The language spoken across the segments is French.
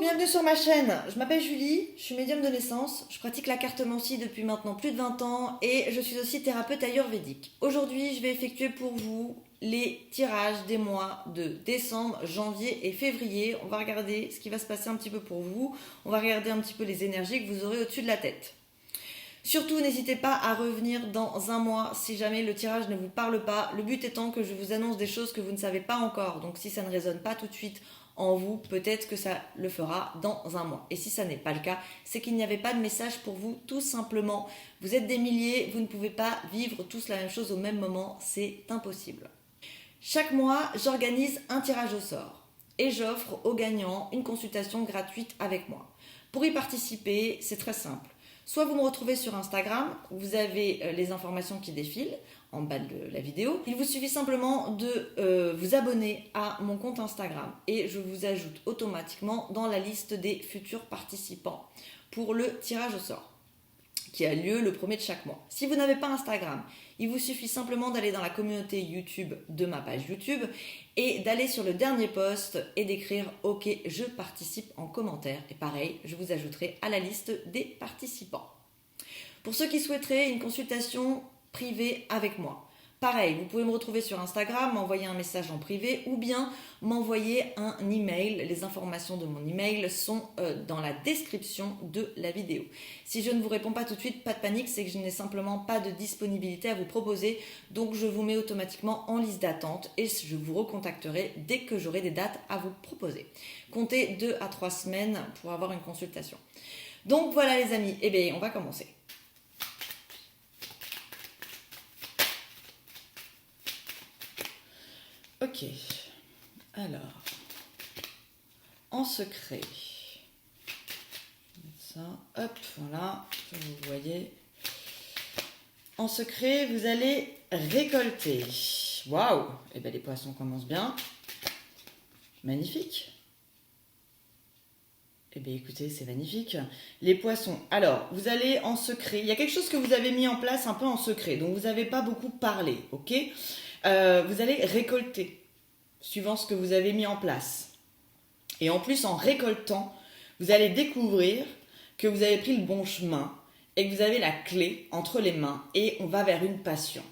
bienvenue sur ma chaîne. Je m'appelle Julie, je suis médium de naissance, je pratique la cartomancie depuis maintenant plus de 20 ans et je suis aussi thérapeute ayurvédique. Aujourd'hui, je vais effectuer pour vous les tirages des mois de décembre, janvier et février. On va regarder ce qui va se passer un petit peu pour vous. On va regarder un petit peu les énergies que vous aurez au-dessus de la tête. Surtout, n'hésitez pas à revenir dans un mois si jamais le tirage ne vous parle pas. Le but étant que je vous annonce des choses que vous ne savez pas encore. Donc si ça ne résonne pas tout de suite en vous, peut-être que ça le fera dans un mois. Et si ça n'est pas le cas, c'est qu'il n'y avait pas de message pour vous, tout simplement. Vous êtes des milliers, vous ne pouvez pas vivre tous la même chose au même moment, c'est impossible. Chaque mois, j'organise un tirage au sort et j'offre aux gagnants une consultation gratuite avec moi. Pour y participer, c'est très simple. Soit vous me retrouvez sur Instagram, vous avez les informations qui défilent en bas de la vidéo. Il vous suffit simplement de vous abonner à mon compte Instagram et je vous ajoute automatiquement dans la liste des futurs participants pour le tirage au sort qui a lieu le premier de chaque mois. Si vous n'avez pas Instagram, il vous suffit simplement d'aller dans la communauté YouTube de ma page YouTube et d'aller sur le dernier post et d'écrire « Ok, je participe » en commentaire. Et pareil, je vous ajouterai à la liste des participants. Pour ceux qui souhaiteraient une consultation privée avec moi, pareil, vous pouvez me retrouver sur Instagram, m'envoyer un message en privé ou bien m'envoyer un email. Les informations de mon email sont dans la description de la vidéo. Si je ne vous réponds pas tout de suite, pas de panique, c'est que je n'ai simplement pas de disponibilité à vous proposer. Donc je vous mets automatiquement en liste d'attente et je vous recontacterai dès que j'aurai des dates à vous proposer. Comptez 2 à 3 semaines pour avoir une consultation. Donc voilà les amis, eh bien on va commencer. Ok, alors, en secret, ça, hop, voilà, vous voyez. En secret, vous allez récolter. Waouh, et bien les poissons commencent bien. Magnifique. Eh bien écoutez, c'est magnifique. Les poissons, alors, vous allez en secret. Il y a quelque chose que vous avez mis en place un peu en secret, donc vous n'avez pas beaucoup parlé, ok ? Vous allez récolter, suivant ce que vous avez mis en place. Et en plus, en récoltant, vous allez découvrir que vous avez pris le bon chemin et que vous avez la clé entre les mains et on va vers une passion.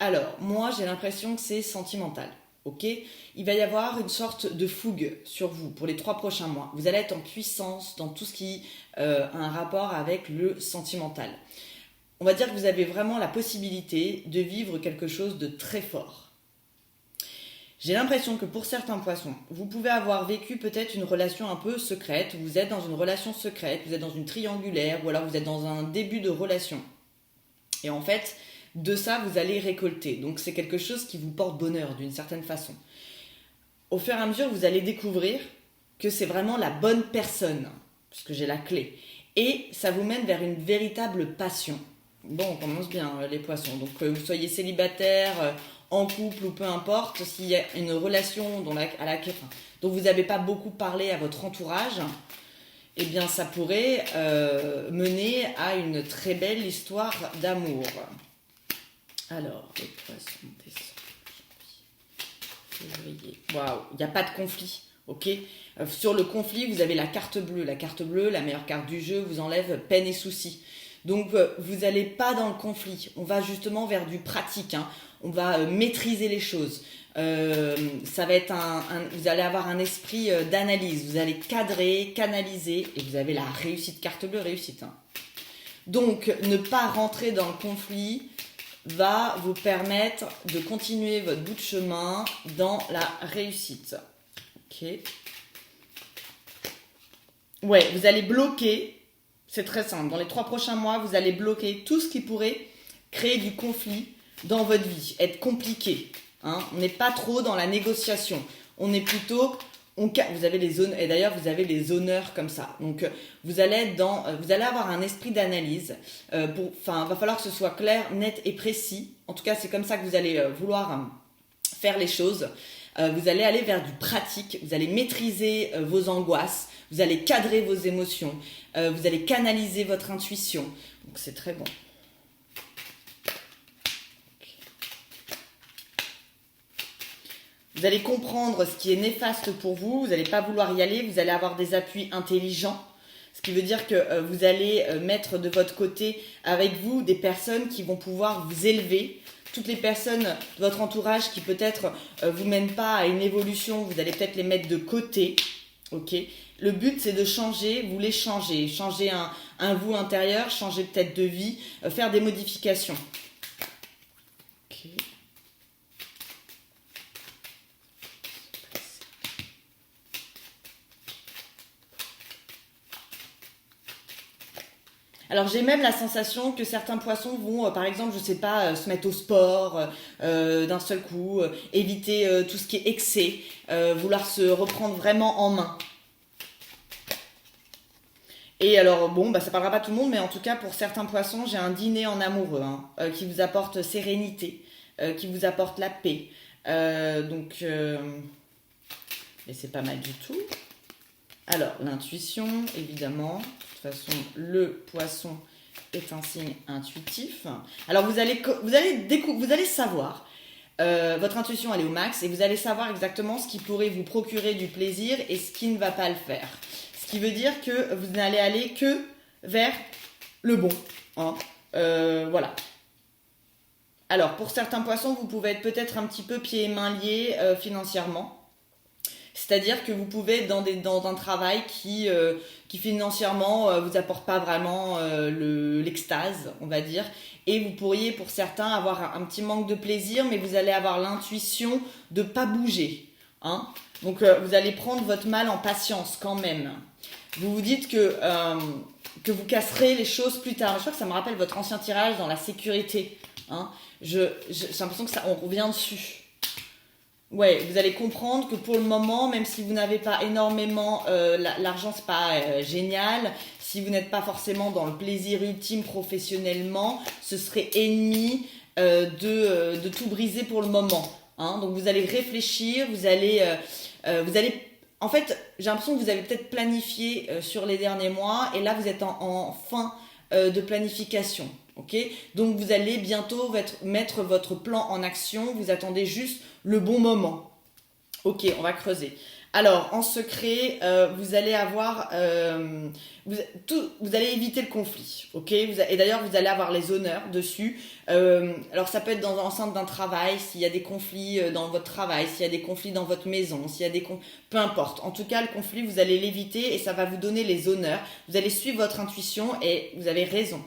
Alors, moi, j'ai l'impression que c'est sentimental. Ok, il va y avoir une sorte de fougue sur vous pour les 3 prochains mois. Vous allez être en puissance dans tout ce qui a un rapport avec le sentimental. On va dire que vous avez vraiment la possibilité de vivre quelque chose de très fort. J'ai l'impression que pour certains poissons, vous pouvez avoir vécu peut-être une relation un peu secrète, vous êtes dans une relation secrète, vous êtes dans une triangulaire ou alors vous êtes dans un début de relation. Et en fait, de ça, vous allez récolter. Donc c'est quelque chose qui vous porte bonheur d'une certaine façon. Au fur et à mesure, vous allez découvrir que c'est vraiment la bonne personne, puisque j'ai la clé. Et ça vous mène vers une véritable passion. Bon, on commence bien les poissons. Donc que vous soyez célibataire, en couple ou peu importe, s'il y a une relation dont vous n'avez pas beaucoup parlé à votre entourage, eh bien ça pourrait mener à une très belle histoire d'amour. Alors, les poissons, décembre, février. Waouh, il n'y a pas de conflit, ok ? Sur le conflit, vous avez la carte bleue. La carte bleue, la meilleure carte du jeu, vous enlève peine et soucis. Donc, vous n'allez pas dans le conflit. On va justement vers du pratique. Hein. On va maîtriser les choses. Ça va être vous allez avoir un esprit d'analyse. Vous allez cadrer, canaliser. Et vous avez la réussite. Carte bleue, réussite. Hein. Donc, ne pas rentrer dans le conflit va vous permettre de continuer votre bout de chemin dans la réussite. Ok. Ouais, vous allez bloquer. C'est très simple. Dans les 3 prochains mois, vous allez bloquer tout ce qui pourrait créer du conflit dans votre vie, être compliqué. Hein. On n'est pas trop dans la négociation. On est plutôt... vous avez les zones, et d'ailleurs, vous avez les honneurs comme ça. Donc, vous allez avoir un esprit d'analyse. Va falloir que ce soit clair, net et précis. En tout cas, c'est comme ça que vous allez vouloir faire les choses. Vous allez aller vers du pratique. Vous allez maîtriser vos angoisses. Vous allez cadrer vos émotions. Vous allez canaliser votre intuition. Donc, c'est très bon. Vous allez comprendre ce qui est néfaste pour vous, vous n'allez pas vouloir y aller, vous allez avoir des appuis intelligents. Ce qui veut dire que vous allez mettre de votre côté avec vous des personnes qui vont pouvoir vous élever. Toutes les personnes de votre entourage qui peut-être vous mènent pas à une évolution, vous allez peut-être les mettre de côté. Ok. Le but c'est de changer, vous les changez. Changer un vous intérieur, changer peut-être de vie, faire des modifications. Ok. Alors j'ai même la sensation que certains poissons vont, par exemple, je sais pas, se mettre au sport d'un seul coup, éviter tout ce qui est excès, vouloir se reprendre vraiment en main. Et alors bon, bah ça parlera pas à tout le monde, mais en tout cas pour certains poissons, j'ai un dîner en amoureux qui vous apporte sérénité, qui vous apporte la paix. Mais c'est pas mal du tout. Alors, l'intuition, évidemment. De toute façon, le poisson est un signe intuitif. Alors, vous allez savoir, votre intuition, elle est au max, et vous allez savoir exactement ce qui pourrait vous procurer du plaisir et ce qui ne va pas le faire. Ce qui veut dire que vous n'allez aller que vers le bon. Voilà. Alors, pour certains poissons, vous pouvez être peut-être un petit peu pieds et mains liés financièrement. C'est-à-dire que vous pouvez être dans un travail qui financièrement vous apporte pas vraiment l'extase, on va dire. Et vous pourriez pour certains avoir un petit manque de plaisir, mais vous allez avoir l'intuition de pas bouger. Donc vous allez prendre votre mal en patience quand même. Vous vous dites que vous casserez les choses plus tard. Je crois que ça me rappelle votre ancien tirage dans la sécurité. J'ai l'impression que on revient dessus. Ouais, vous allez comprendre que pour le moment, même si vous n'avez pas énormément, l'argent c'est pas génial, si vous n'êtes pas forcément dans le plaisir ultime professionnellement, ce serait ennemi de tout briser pour le moment. Donc vous allez réfléchir, vous allez, en fait, j'ai l'impression que vous avez peut-être planifié sur les derniers mois, et là vous êtes en fin de planification. Ok, donc vous allez bientôt mettre votre plan en action, vous attendez juste le bon moment. Ok, on va creuser. Alors, en secret, vous allez avoir... vous allez éviter le conflit, ok, et d'ailleurs, vous allez avoir les honneurs dessus. Alors, ça peut être dans l'enceinte d'un travail, s'il y a des conflits dans votre travail, s'il y a des conflits dans votre maison, s'il y a peu importe. En tout cas, le conflit, vous allez l'éviter et ça va vous donner les honneurs. Vous allez suivre votre intuition et vous avez raison.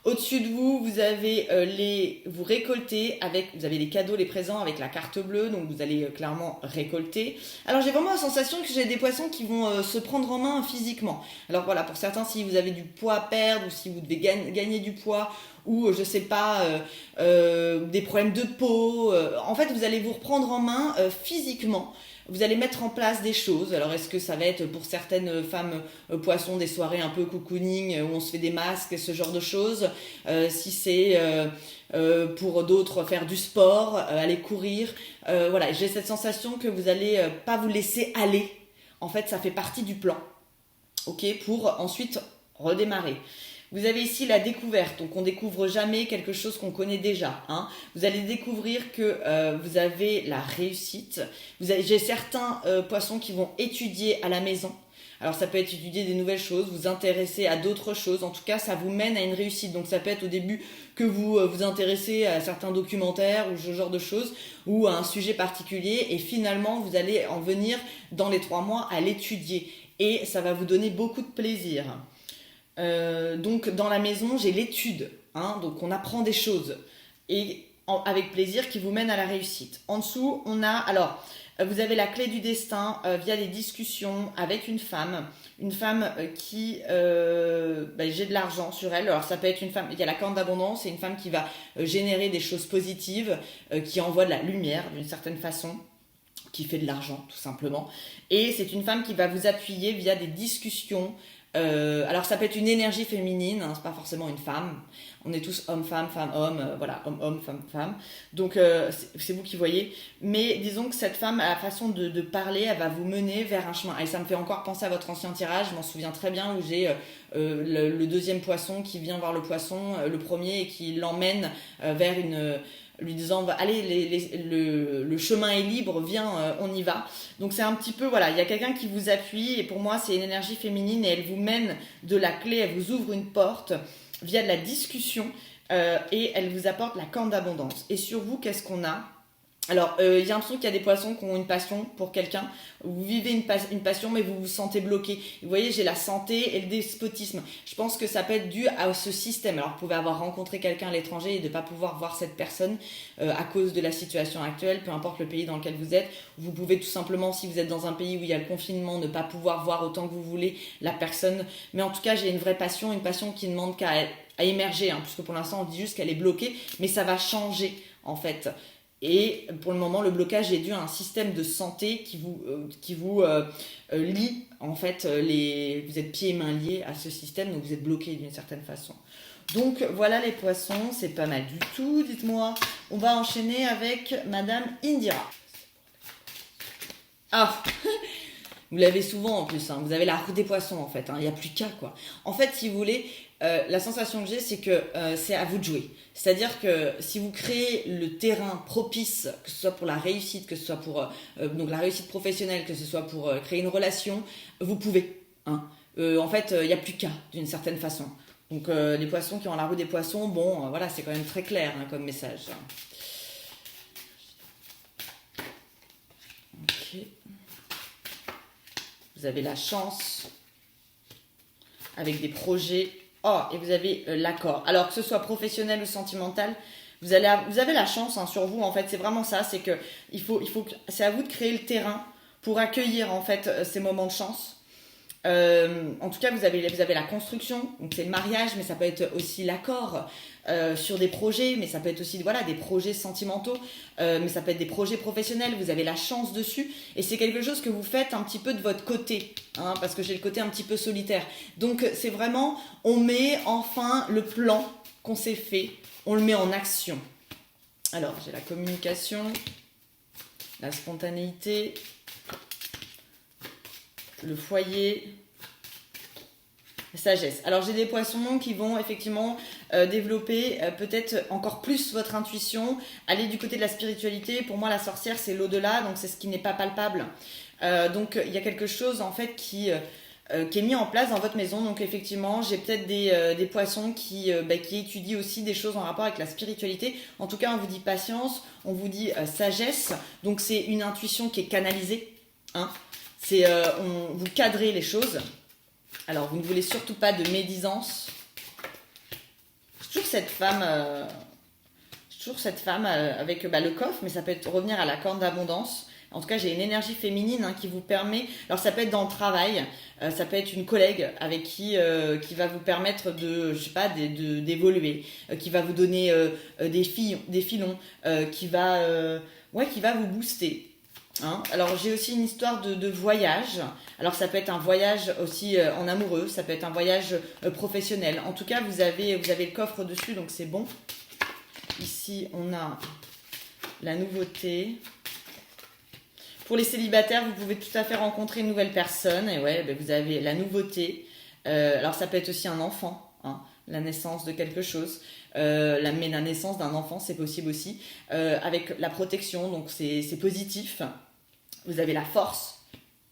Au-dessus de vous, vous avez vous récoltez vous avez les cadeaux, les présents avec la carte bleue, donc vous allez clairement récolter. Alors j'ai vraiment la sensation que j'ai des poissons qui vont se prendre en main physiquement. Alors voilà, pour certains, si vous avez du poids à perdre ou si vous devez gagner du poids ou je sais pas, des problèmes de peau, en fait vous allez vous reprendre en main physiquement. Vous allez mettre en place des choses. Alors, est-ce que ça va être pour certaines femmes poissons des soirées un peu cocooning où on se fait des masques, ce genre de choses. Si c'est pour d'autres faire du sport, aller courir. Voilà, j'ai cette sensation que vous allez pas vous laisser aller. En fait, ça fait partie du plan. Ok, pour ensuite redémarrer. Vous avez ici la découverte, donc on découvre jamais quelque chose qu'on connaît déjà. Vous allez découvrir que vous avez la réussite. J'ai certains poissons qui vont étudier à la maison. Alors ça peut être étudier des nouvelles choses, vous intéresser à d'autres choses. En tout cas, ça vous mène à une réussite. Donc ça peut être au début que vous vous intéressez à certains documentaires ou ce genre de choses ou à un sujet particulier. Et finalement, vous allez en venir dans les 3 mois à l'étudier. Et ça va vous donner beaucoup de plaisir. Donc dans la maison j'ai l'étude, donc on apprend des choses et avec plaisir qui vous mène à la réussite. En dessous on a, alors vous avez la clé du destin via des discussions avec une femme qui j'ai de l'argent sur elle. Alors ça peut être une femme, il y a la corne d'abondance, c'est une femme qui va générer des choses positives, qui envoie de la lumière d'une certaine façon, qui fait de l'argent tout simplement, et c'est une femme qui va vous appuyer via des discussions. Alors ça peut être une énergie féminine, c'est pas forcément une femme. On est tous homme-femme, femme-homme, voilà, homme-homme, femme-femme. Donc c'est vous qui voyez. Mais disons que cette femme, à la façon de parler, elle va vous mener vers un chemin. Et ça me fait encore penser à votre ancien tirage, je m'en souviens très bien, où j'ai le deuxième poisson qui vient voir le poisson, le premier, et qui l'emmène vers lui disant allez, le chemin est libre, viens, on y va. Donc c'est un petit peu, voilà, il y a quelqu'un qui vous appuie, et pour moi c'est une énergie féminine, et elle vous mène de la clé, elle vous ouvre une porte via de la discussion, et elle vous apporte la corne d'abondance. Et sur vous, qu'est-ce qu'on a? Alors, j'ai l'impression qu'il y a des poissons qui ont une passion pour quelqu'un. Vous vivez une passion, mais vous vous sentez bloqué. Vous voyez, j'ai la santé et le despotisme. Je pense que ça peut être dû à ce système. Alors, vous pouvez avoir rencontré quelqu'un à l'étranger et de ne pas pouvoir voir cette personne à cause de la situation actuelle, peu importe le pays dans lequel vous êtes. Vous pouvez tout simplement, si vous êtes dans un pays où il y a le confinement, ne pas pouvoir voir autant que vous voulez la personne. Mais en tout cas, j'ai une vraie passion, une passion qui ne demande qu'à émerger, puisque pour l'instant, on dit juste qu'elle est bloquée, mais ça va changer, en fait. Et pour le moment, le blocage est dû à un système de santé qui vous lie, en fait, vous êtes pieds et mains liés à ce système, donc vous êtes bloqué d'une certaine façon. Donc voilà les poissons, c'est pas mal du tout, dites-moi. On va enchaîner avec Madame Indira. Ah, vous l'avez souvent en plus, vous avez la roue des poissons en fait, il n'y a plus qu'à quoi. En fait, si vous voulez, la sensation que j'ai, c'est que c'est à vous de jouer. C'est-à-dire que si vous créez le terrain propice, que ce soit pour la réussite, que ce soit pour donc la réussite professionnelle, que ce soit pour créer une relation, vous pouvez. En fait, il n'y a plus qu'à d'une certaine façon. Donc les poissons qui ont la roue des poissons, bon, voilà, c'est quand même très clair comme message. Ok. Vous avez la chance avec des projets. Oh, et vous avez l'accord. Alors que ce soit professionnel ou sentimental, vous avez la chance sur vous. En fait, c'est vraiment ça. C'est que c'est à vous de créer le terrain pour accueillir en fait ces moments de chance. En tout cas, vous avez la construction, donc c'est le mariage, mais ça peut être aussi l'accord sur des projets, mais ça peut être aussi des projets sentimentaux, mais ça peut être des projets professionnels. Vous avez la chance dessus, et c'est quelque chose que vous faites un petit peu de votre côté, parce que j'ai le côté un petit peu solitaire. Donc c'est vraiment, on met enfin le plan qu'on s'est fait, on le met en action. Alors j'ai la communication, la spontanéité, le foyer, la sagesse. Alors j'ai des poissons qui vont effectivement développer peut-être encore plus votre intuition, aller du côté de la spiritualité. Pour moi, la sorcière, c'est l'au-delà, donc c'est ce qui n'est pas palpable. Donc il y a quelque chose en fait qui est mis en place dans votre maison. Donc effectivement, j'ai peut-être des poissons qui étudient aussi des choses en rapport avec la spiritualité. En tout cas, on vous dit patience, on vous dit sagesse. Donc c'est une intuition qui est canalisée. C'est vous cadrez les choses. Alors vous ne voulez surtout pas de médisance. J'ai toujours cette femme avec le coffre, mais ça peut revenir à la corne d'abondance. En tout cas, j'ai une énergie féminine qui vous permet. Alors ça peut être dans le travail, ça peut être une collègue avec qui va vous permettre d'évoluer, qui va vous donner des filons, qui va vous booster. Alors j'ai aussi une histoire de voyage. Alors ça peut être un voyage aussi en amoureux, ça peut être un voyage professionnel. En tout cas, vous avez le coffre dessus, donc c'est bon. Ici, on a la nouveauté. Pour les célibataires, vous pouvez tout à fait rencontrer une nouvelle personne. Et vous avez la nouveauté. Alors ça peut être aussi un enfant, la naissance de quelque chose. Mais la naissance d'un enfant, c'est possible aussi. Avec la protection, donc c'est positif. Vous avez la force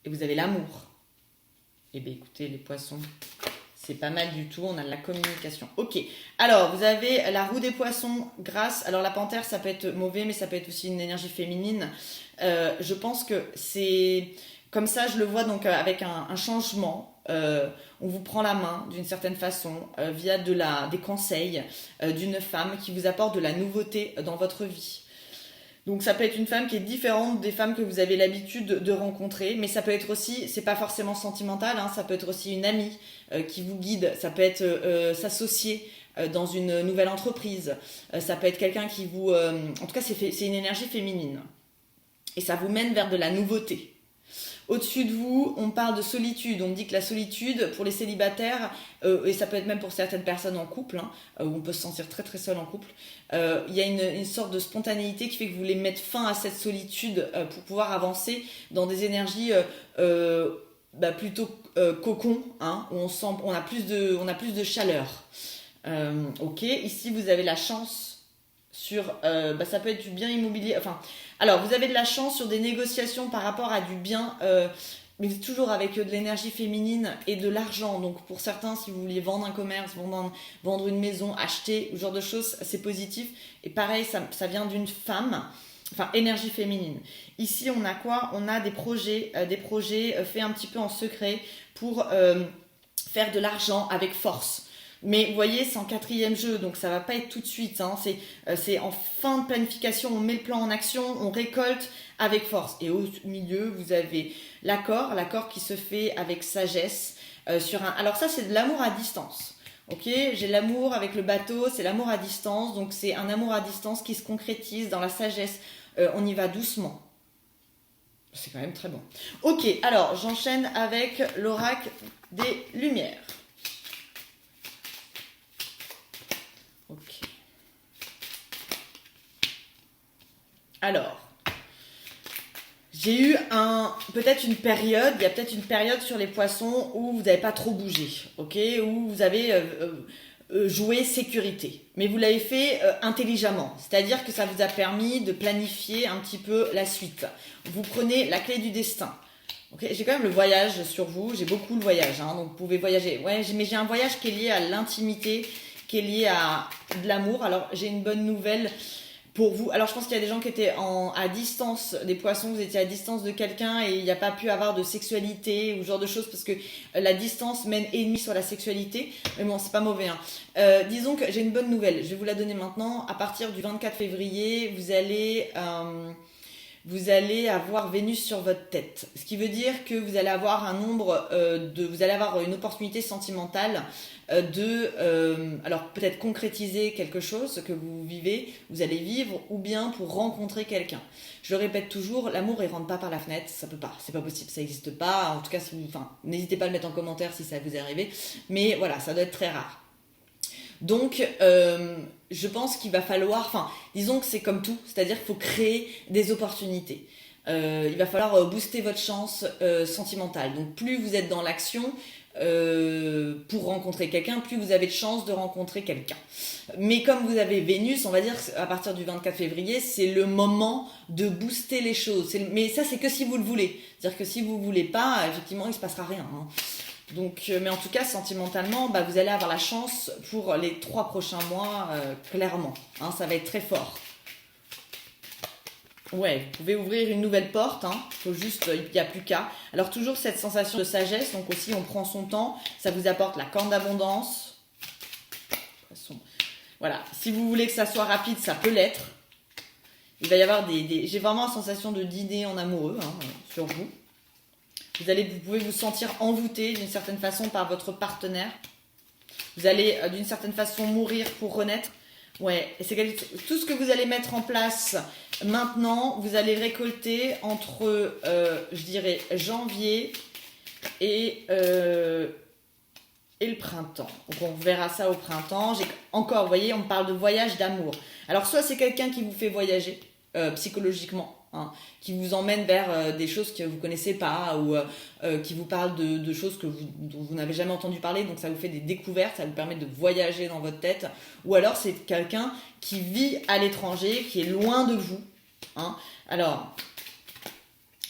et vous avez l'amour. Eh bien, écoutez, les poissons, c'est pas mal du tout. On a de la communication. Ok. Alors, vous avez la roue des poissons grâce. Alors, la panthère, ça peut être mauvais, mais ça peut être aussi une énergie féminine. Je pense que c'est comme ça, je le vois donc avec un changement. On vous prend la main d'une certaine façon via des conseils d'une femme qui vous apporte de la nouveauté dans votre vie. Donc ça peut être une femme qui est différente des femmes que vous avez l'habitude de rencontrer, mais ça peut être aussi, c'est pas forcément sentimental, ça peut être aussi une amie qui vous guide, ça peut être s'associer dans une nouvelle entreprise, ça peut être quelqu'un qui vous... en tout cas, c'est une énergie féminine. Et ça vous mène vers de la nouveauté. Au-dessus de vous, on parle de solitude. On dit que la solitude, pour les célibataires, et ça peut être même pour certaines personnes en couple, où on peut se sentir très très seul en couple, il y a une sorte de spontanéité qui fait que vous voulez mettre fin à cette solitude pour pouvoir avancer dans des énergies plutôt cocon, où on a plus de chaleur. Ok, ici vous avez la chance ça peut être du bien immobilier. Enfin, alors vous avez de la chance sur des négociations par rapport à du bien, mais toujours avec de l'énergie féminine et de l'argent. Donc pour certains, si vous vouliez vendre un commerce, vendre une maison, acheter, ce genre de choses, c'est positif. Et pareil, ça vient d'une femme. Enfin, énergie féminine. Ici, on a quoi? On a des projets faits un petit peu en secret pour faire de l'argent avec force. Mais vous voyez, c'est en quatrième jeu, donc ça va pas être tout de suite. Hein. C'est en fin de planification, on met le plan en action, on récolte avec force. Et au milieu, vous avez l'accord qui se fait avec sagesse. Alors ça, c'est de l'amour à distance. Ok, j'ai l'amour avec le bateau, c'est l'amour à distance, donc c'est un amour à distance qui se concrétise dans la sagesse. On y va doucement. C'est quand même très bon. Ok, alors j'enchaîne avec l'oracle des lumières. Ok. Alors, j'ai eu peut-être une période, il y a peut-être une période sur les poissons où vous n'avez pas trop bougé, ok, où vous avez joué sécurité, mais vous l'avez fait intelligemment, c'est-à-dire que ça vous a permis de planifier un petit peu la suite. Vous prenez la clé du destin. Okay, j'ai quand même le voyage sur vous, j'ai beaucoup le voyage, hein, donc vous pouvez voyager. Ouais, mais j'ai un voyage qui est lié à l'intimité, qui est lié à de l'amour. Alors j'ai une bonne nouvelle pour vous. Alors je pense qu'il y a des gens qui étaient à distance des poissons, vous étiez à distance de quelqu'un et il n'y a pas pu avoir de sexualité ou ce genre de choses parce que la distance mène ennemi sur la sexualité. Mais bon, c'est pas mauvais. Hein. Disons que j'ai une bonne nouvelle, je vais vous la donner maintenant. À partir du 24 février, vous allez avoir Vénus sur votre tête. Ce qui veut dire que vous allez avoir vous allez avoir une opportunité sentimentale alors peut-être concrétiser quelque chose que vous vivez, vous allez vivre, ou bien pour rencontrer quelqu'un. Je le répète toujours, l'amour il rentre pas par la fenêtre, ça peut pas, c'est pas possible, ça n'existe pas. En tout cas, n'hésitez pas à le mettre en commentaire si ça vous est arrivé, mais voilà, ça doit être très rare. Donc, je pense qu'il va falloir, disons que c'est comme tout, c'est-à-dire qu'il faut créer des opportunités. Il va falloir booster votre chance sentimentale. Donc, plus vous êtes dans l'action pour rencontrer quelqu'un, plus vous avez de chances de rencontrer quelqu'un. Mais comme vous avez Vénus, on va dire à partir du 24 février, c'est le moment de booster les choses. Mais ça, c'est que si vous le voulez. C'est-à-dire que si vous ne voulez pas, effectivement, il ne se passera rien. Hein. Donc, mais en tout cas, sentimentalement, vous allez avoir la chance pour les 3 prochains mois, clairement. Hein, ça va être très fort. Ouais, vous pouvez ouvrir une nouvelle porte, hein. Faut juste, il n'y a plus qu'à. Alors toujours cette sensation de sagesse, donc aussi on prend son temps, ça vous apporte la corne d'abondance. Voilà, si vous voulez que ça soit rapide, ça peut l'être. Il va y avoir j'ai vraiment la sensation de dîner en amoureux sur vous. Vous pouvez vous sentir envoûté d'une certaine façon par votre partenaire. Vous allez d'une certaine façon mourir pour renaître. Ouais, et c'est tout ce que vous allez mettre en place maintenant, vous allez récolter entre, je dirais, janvier et le printemps. Donc on verra ça au printemps. Encore, vous voyez, on parle de voyage d'amour. Alors soit c'est quelqu'un qui vous fait voyager psychologiquement, hein, qui vous emmène vers des choses que vous connaissez pas ou qui vous parle de choses dont vous n'avez jamais entendu parler, donc ça vous fait des découvertes, ça vous permet de voyager dans votre tête. Ou alors c'est quelqu'un qui vit à l'étranger, qui est loin de vous. Hein. Alors,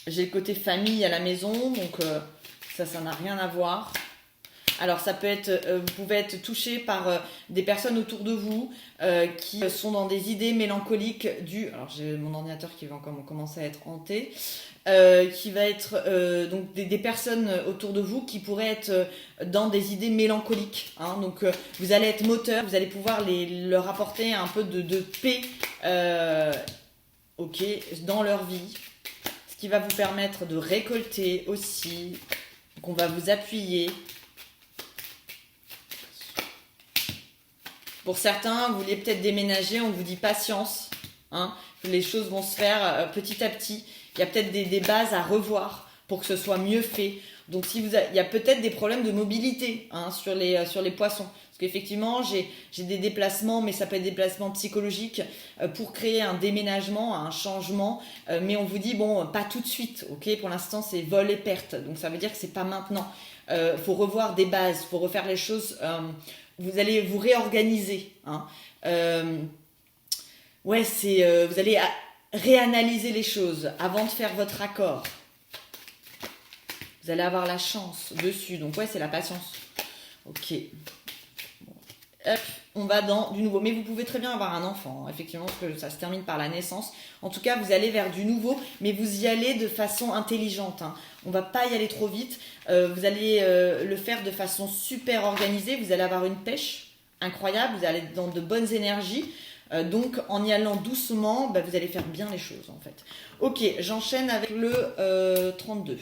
j'ai le côté famille à la maison, donc ça n'a rien à voir. Alors ça peut être, vous pouvez être touché par des personnes autour de vous qui sont dans des idées mélancoliques alors j'ai mon ordinateur qui va encore commencer à être hanté, qui va être donc des personnes autour de vous qui pourraient être dans des idées mélancoliques. Hein, donc vous allez être moteur, vous allez pouvoir leur apporter un peu de paix dans leur vie, ce qui va vous permettre de récolter aussi. Donc on va vous appuyer. Pour certains, vous voulez peut-être déménager, on vous dit patience. Hein, les choses vont se faire petit à petit. Il y a peut-être des bases à revoir pour que ce soit mieux fait. Donc il y a peut-être des problèmes de mobilité sur les poissons. Parce qu'effectivement, j'ai des déplacements, mais ça peut être des déplacements psychologiques pour créer un déménagement, un changement. Mais on vous dit, bon, pas tout de suite. Ok, pour l'instant, c'est vol et perte. Donc ça veut dire que c'est pas maintenant. Faut revoir des bases, faut refaire les choses... vous allez vous réorganiser. Hein. Ouais, vous allez réanalyser les choses avant de faire votre accord. Vous allez avoir la chance dessus. Donc ouais, c'est la patience. Ok. Hop, on va dans du nouveau. Mais vous pouvez très bien avoir un enfant, hein, effectivement, parce que ça se termine par la naissance. En tout cas, vous allez vers du nouveau, mais vous y allez de façon intelligente. Hein. On va pas y aller trop vite. Vous allez le faire de façon super organisée. Vous allez avoir une pêche incroyable. Vous allez être dans de bonnes énergies. Donc, en y allant doucement, bah, vous allez faire bien les choses, en fait. Ok, j'enchaîne avec le 32.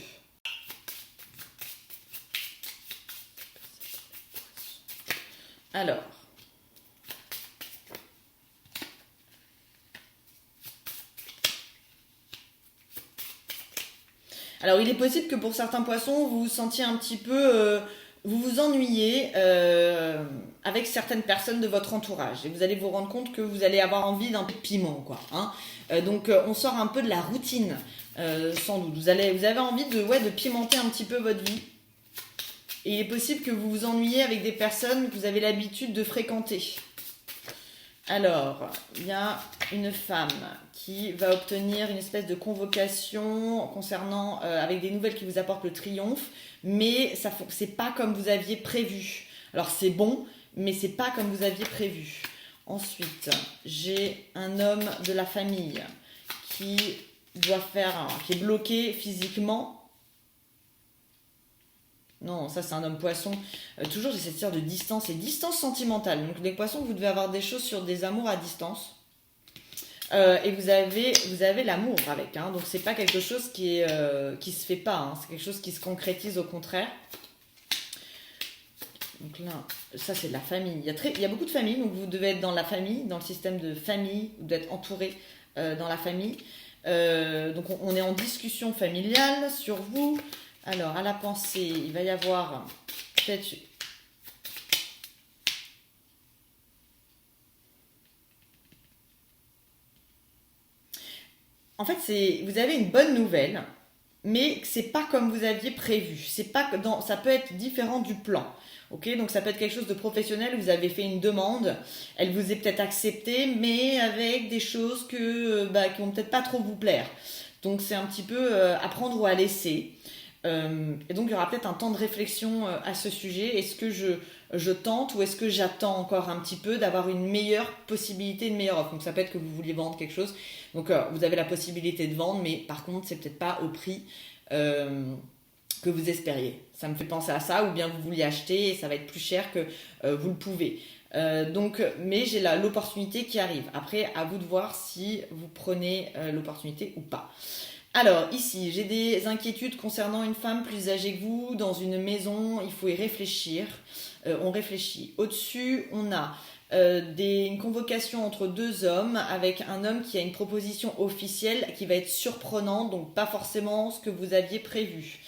Alors, il est possible que pour certains poissons, vous vous sentiez un petit peu, vous vous ennuyez avec certaines personnes de votre entourage. Et vous allez vous rendre compte que vous allez avoir envie d'un peu de piment, quoi. Hein. Donc, on sort un peu de la routine, sans doute. Vous avez envie de pimenter un petit peu votre vie. Et il est possible que vous vous ennuyiez avec des personnes que vous avez l'habitude de fréquenter. Alors, il y a une femme qui va obtenir une espèce de convocation concernant avec des nouvelles qui vous apportent le triomphe, mais ça c'est pas comme vous aviez prévu. Alors c'est bon, mais c'est pas comme vous aviez prévu. Ensuite, j'ai un homme de la famille qui qui est bloqué physiquement. Non, ça c'est un homme poisson. Toujours j'ai cette histoire de distance et distance sentimentale. Donc les poissons, vous devez avoir des choses sur des amours à distance. Et vous avez l'amour avec. Hein. Donc c'est pas quelque chose qui se fait pas. Hein. C'est quelque chose qui se concrétise au contraire. Donc là, ça c'est de la famille. Il y a beaucoup de familles, donc vous devez être dans la famille, dans le système de famille, vous devez être entouré dans la famille. Donc on est en discussion familiale sur vous. Alors, à la pensée, il va y avoir peut-être... En fait, vous avez une bonne nouvelle, mais c'est pas comme vous aviez prévu. Ça peut être différent du plan. Ok, donc ça peut être quelque chose de professionnel. Vous avez fait une demande, elle vous est peut-être acceptée, mais avec des choses qui vont peut-être pas trop vous plaire. Donc c'est un petit peu à prendre ou à laisser. Et donc il y aura peut-être un temps de réflexion à ce sujet. Est-ce que je tente ou est-ce que j'attends encore un petit peu d'avoir une meilleure possibilité, une meilleure offre. Donc ça peut être que vous vouliez vendre quelque chose. Donc vous avez la possibilité de vendre, mais par contre c'est peut-être pas au prix que vous espériez. Ça me fait penser à ça, ou bien vous vouliez acheter et ça va être plus cher que vous le pouvez. Mais j'ai l'opportunité qui arrive. Après, à vous de voir si vous prenez l'opportunité ou pas. Alors, ici, j'ai des inquiétudes concernant une femme plus âgée que vous, dans une maison, il faut y réfléchir. On réfléchit. Au-dessus, on a une convocation entre deux hommes, avec un homme qui a une proposition officielle qui va être surprenante, donc pas forcément ce que vous aviez prévu.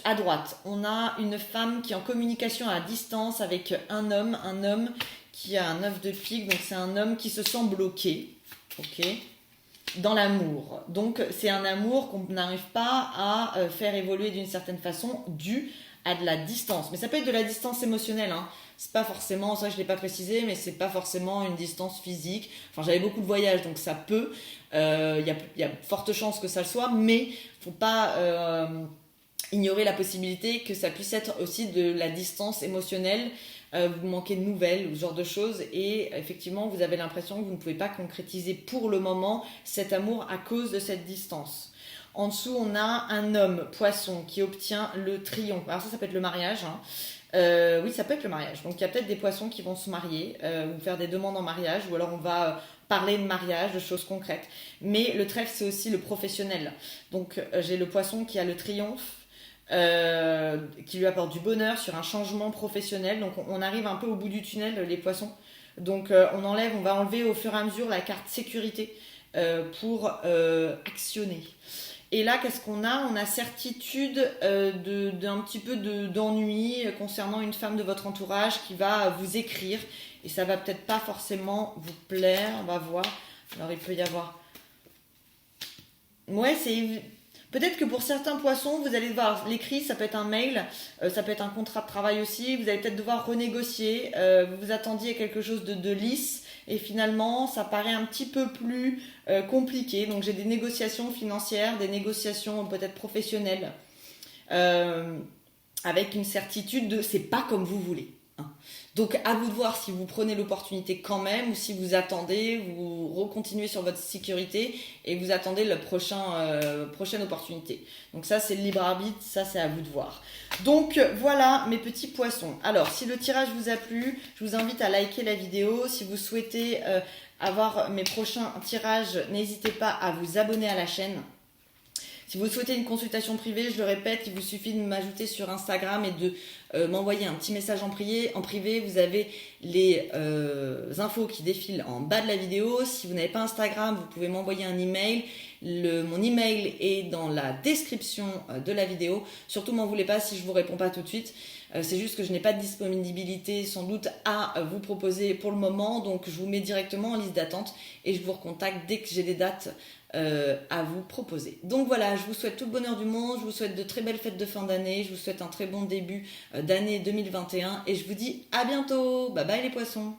À droite, on a une femme qui est en communication à distance avec un homme qui a un 9 de pique, donc c'est un homme qui se sent bloqué. Ok, dans l'amour. Donc c'est un amour qu'on n'arrive pas à faire évoluer d'une certaine façon dû à de la distance. Mais ça peut être de la distance émotionnelle. Hein. C'est pas forcément, ça je l'ai pas précisé, mais c'est pas forcément une distance physique. Enfin j'avais beaucoup de voyages, donc ça peut. Il y a forte chance que ça le soit, mais faut pas ignorer la possibilité que ça puisse être aussi de la distance émotionnelle. Vous manquez de nouvelles ou ce genre de choses et effectivement vous avez l'impression que vous ne pouvez pas concrétiser pour le moment cet amour à cause de cette distance. En dessous on a un homme poisson qui obtient le triomphe. Alors ça peut être le mariage. Hein. Oui, ça peut être le mariage. Donc il y a peut-être des poissons qui vont se marier ou faire des demandes en mariage, ou alors on va parler de mariage, de choses concrètes. Mais le trèfle c'est aussi le professionnel. Donc j'ai le poisson qui a le triomphe. Qui lui apporte du bonheur sur un changement professionnel. Donc on arrive un peu au bout du tunnel, les poissons. Donc on va enlever au fur et à mesure la carte sécurité pour actionner. Et là, qu'est-ce qu'on a? On a certitude d'un petit peu d'ennui concernant une femme de votre entourage qui va vous écrire. Et ça va peut-être pas forcément vous plaire. On va voir. Alors il peut y avoir... Ouais, c'est... Peut-être que pour certains poissons, vous allez devoir l'écrit, ça peut être un mail, ça peut être un contrat de travail aussi, vous allez peut-être devoir renégocier, vous vous attendiez à quelque chose de lisse, et finalement ça paraît un petit peu plus compliqué. Donc j'ai des négociations financières, des négociations peut-être professionnelles, avec une certitude de c'est pas comme vous voulez. Hein. Donc à vous de voir si vous prenez l'opportunité quand même ou si vous attendez, vous recontinuez sur votre sécurité et vous attendez la prochaine opportunité. Donc ça c'est le libre arbitre, ça c'est à vous de voir. Donc voilà mes petits poissons. Alors si le tirage vous a plu, je vous invite à liker la vidéo. Si vous souhaitez avoir mes prochains tirages, n'hésitez pas à vous abonner à la chaîne. Si vous souhaitez une consultation privée, je le répète, il vous suffit de m'ajouter sur Instagram et de m'envoyer un petit message en privé. Vous avez les infos qui défilent en bas de la vidéo. Si vous n'avez pas Instagram, vous pouvez m'envoyer un email. Mon email est dans la description de la vidéo. Surtout, m'en voulez pas si je vous réponds pas tout de suite. C'est juste que je n'ai pas de disponibilité sans doute à vous proposer pour le moment. Donc, je vous mets directement en liste d'attente et je vous recontacte dès que j'ai des dates à vous proposer. Donc voilà, je vous souhaite tout le bonheur du monde, je vous souhaite de très belles fêtes de fin d'année, je vous souhaite un très bon début d'année 2021 et je vous dis à bientôt. Bye bye les poissons.